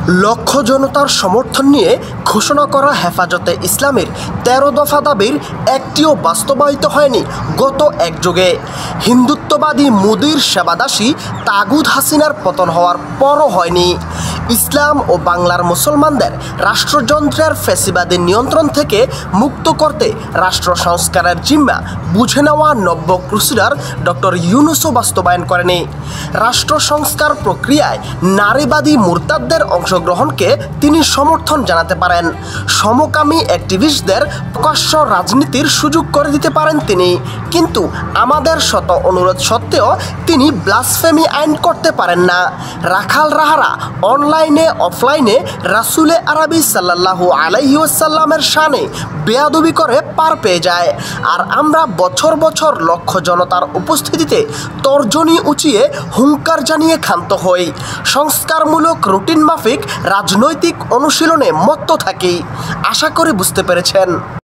লক্ষ জনতার সমর্থন নিয়ে ঘোষণা করা হেফাজতে ইসলামের ১৩ দফা দাবির একটিও বাস্তবায়িত হয়নি গত এক যুগে। হিন্দুত্ববাদী মোদির সেবাদাসী তাগুত হাসিনার পতন হওয়ার পরও হয়নি। ইসলাম ও বাংলার মুসলমানদের রাষ্ট্রযন্ত্রের ফ্যাসিবাদী নিয়ন্ত্রণ থেকে মুক্ত করতে রাষ্ট্র সংস্কারের জিম্মা বুঝে নেওয়া নব্য ক্রুসেডার ডক্টর ইউনূসও বাস্তবায়ন করেনি। রাষ্ট্র সংস্কার প্রক্রিয়ায় নারীবাদী মুরতাদদের অংশগ্রহণকে তিনি সমর্থন জানাতে পারেন। সমকামী অ্যাক্টিভিস্টদের প্রকাশ্য রাজনীতির সুযোগ করে দিতে পারেন তিনি, কিন্তু আমাদের শত অনুরোধ সত্ত্বেও তিনি ব্লাসফেমি আইন করতে পারেন না। রাখাল রাহারা অনলাইনে অফলাইনে রাসূলে আরবি সাল্লাল্লাহু আলাইহি ওয়াসাল্লামের শানে বেয়াদবি করে পার পেয়ে যায়, আর আমরা বছর বছর লক্ষ জনতার উপস্থিতিতে তর্জনী উঁচিয়ে হুঙ্কার জানিয়ে ক্ষান্ত হই। সংস্কারমূলক রুটিন মাফিক রাজনৈতিক অনুশীলনে মত্ত থাকি। আশা করি বুঝতে পেরেছেন।